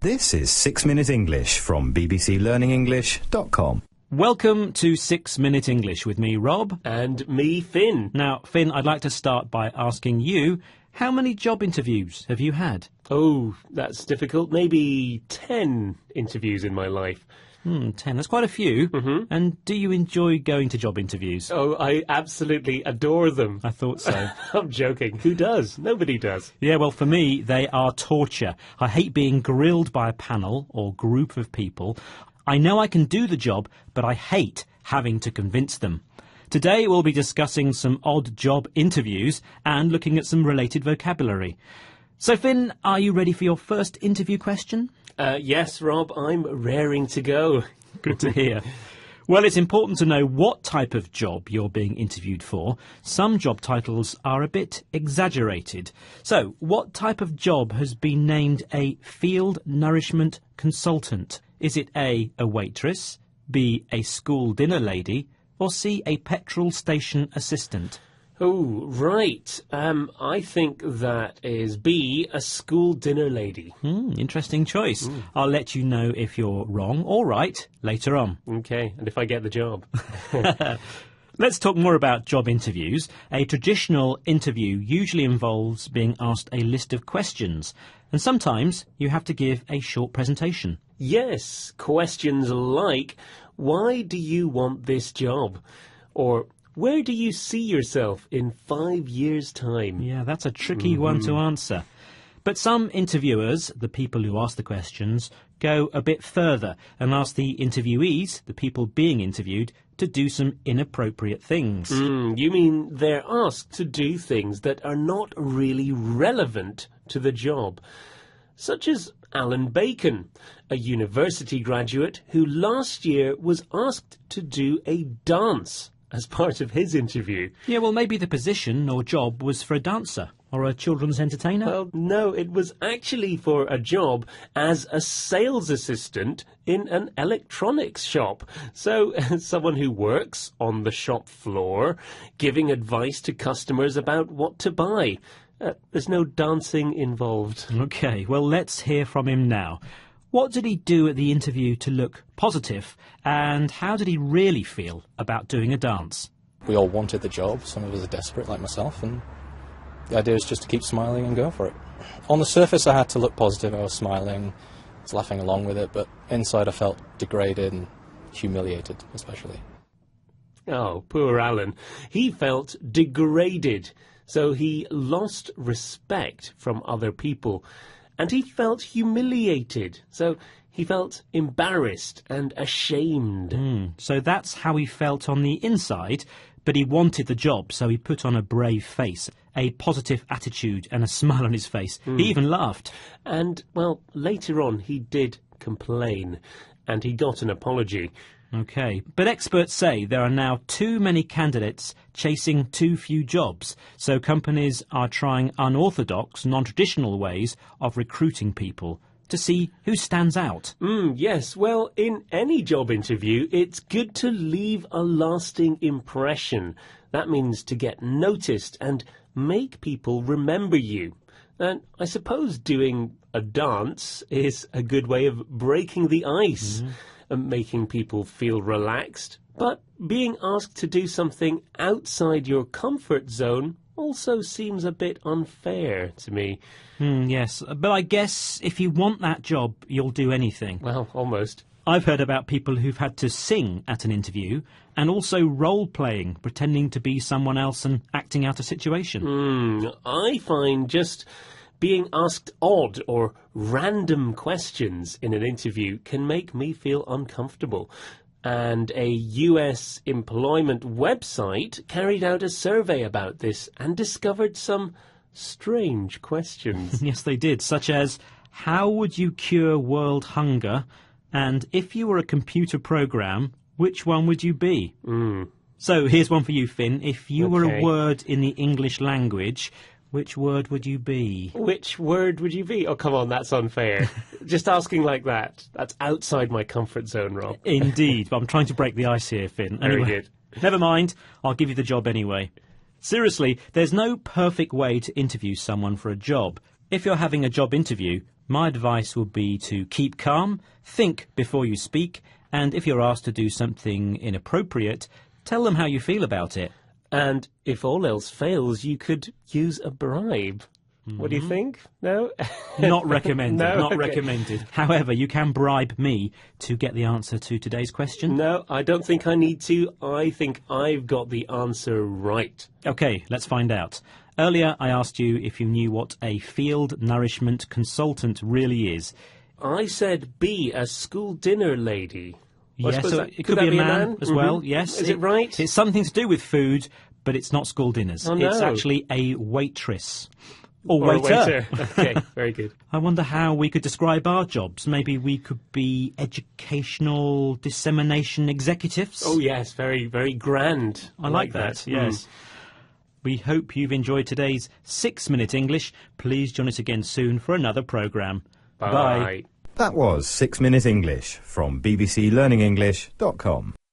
This is 6 Minute English from bbclearningenglish.com. Welcome to 6 Minute English with me, Rob. And me, Finn. Now, Finn, I'd like to start by asking you, how many job interviews have you had? Oh, that's difficult. Maybe 10 interviews in my life. 10, that's quite a few. Mm-hmm. And do you enjoy going to job interviews? Oh, I absolutely adore them. I thought so. I'm joking. Who does? Nobody does. Yeah, well, for me, they are torture. I hate being grilled by a panel or group of people. I know I can do the job, but I hate having to convince them. Today, we'll be discussing some odd job interviews and looking at some related vocabulary. So, Finn, are you ready for your first interview question? Yes, Rob, I'm raring to go. Good to hear. Well, it's important to know what type of job you're being interviewed for. Some job titles are a bit exaggerated. So, what type of job has been named a field nourishment consultant? Is it A, a waitress, B, a school dinner lady, or C, a petrol station assistant? Oh, right. I think that is B, a school dinner lady. Interesting choice. I'll let you know if you're wrong or right later on. Okay, and if I get the job. Let's talk more about job interviews. A traditional interview usually involves being asked a list of questions, and sometimes you have to give a short presentation. Yes, questions like, why do you want this job? Or, where do you see yourself in 5 years' time? Yeah, that's a tricky one to answer. But some interviewers, the people who ask the questions, go a bit further and ask the interviewees, the people being interviewed, to do some inappropriate things. You mean they're asked to do things that are not really relevant to the job? Such as Alan Bacon, a university graduate who last year was asked to do a dance as part of his interview. Yeah, well, maybe the position or job was for a dancer or a children's entertainer. Well, no, it was actually for a job as a sales assistant in an electronics shop. So, someone who works on the shop floor, giving advice to customers about what to buy. There's no dancing involved. OK, well, let's hear from him now. What did he do at the interview to look positive, and how did he really feel about doing a dance? We all wanted the job. Some of us are desperate, like myself, and the idea is just to keep smiling and go for it. On the surface, I had to look positive. I was smiling, I was laughing along with it, but inside I felt degraded and humiliated, especially. Oh, poor Alan. He felt degraded, so he lost respect from other people. And he felt humiliated, so he felt embarrassed and ashamed. So that's how he felt on the inside, but he wanted the job, so he put on a brave face, a positive attitude and a smile on his face. He even laughed. And, well, later on he did complain, and he got an apology. OK, but experts say there are now too many candidates chasing too few jobs, so companies are trying unorthodox, non-traditional ways of recruiting people to see who stands out. Yes, well, in any job interview, it's good to leave a lasting impression. That means to get noticed and make people remember you. And I suppose doing a dance is a good way of breaking the ice. Making people feel relaxed, but being asked to do something outside your comfort zone also seems a bit unfair to me. Yes, but I guess if you want that job, you'll do anything. Well, almost. I've heard about people who've had to sing at an interview and also role-playing, pretending to be someone else and acting out a situation. I find just being asked odd or random questions in an interview can make me feel uncomfortable. And a US employment website carried out a survey about this and discovered some strange questions. Yes, they did, such as, how would you cure world hunger? And if you were a computer program, which one would you be? So here's one for you, Finn. If you were a word in the English language, which word would you be? Which word would you be? Oh, come on, that's unfair. Just asking like that. That's outside my comfort zone, Rob. Indeed, but I'm trying to break the ice here, Finn. Very good. Never mind, I'll give you the job anyway. Seriously, there's no perfect way to interview someone for a job. If you're having a job interview, My advice would be to keep calm, think before you speak, and if you're asked to do something inappropriate, tell them how you feel about it. And if all else fails, you could use a bribe. What do you think? No? Not recommended, No? not Okay. recommended. However, you can bribe me to get the answer to today's question. No, I don't think I need to. I think I've got the answer right. OK, let's find out. Earlier, I asked you if you knew what a field nourishment consultant really is. I said B, a school dinner lady. Well, I Yes, suppose so that- it could could that be a be a man man? as well, Mhm. yes. Is it right? It's something to do with food, but it's not school dinners. Oh, no. It's actually a waitress. Or Or a waiter. Okay, very good. I wonder how we could describe our jobs. Maybe we could be educational dissemination executives? Oh, yes, very, very grand. I like that, yes. We hope you've enjoyed today's 6-Minute English. Please join us again soon for another programme. Bye. That was 6 Minute English from bbclearningenglish.com.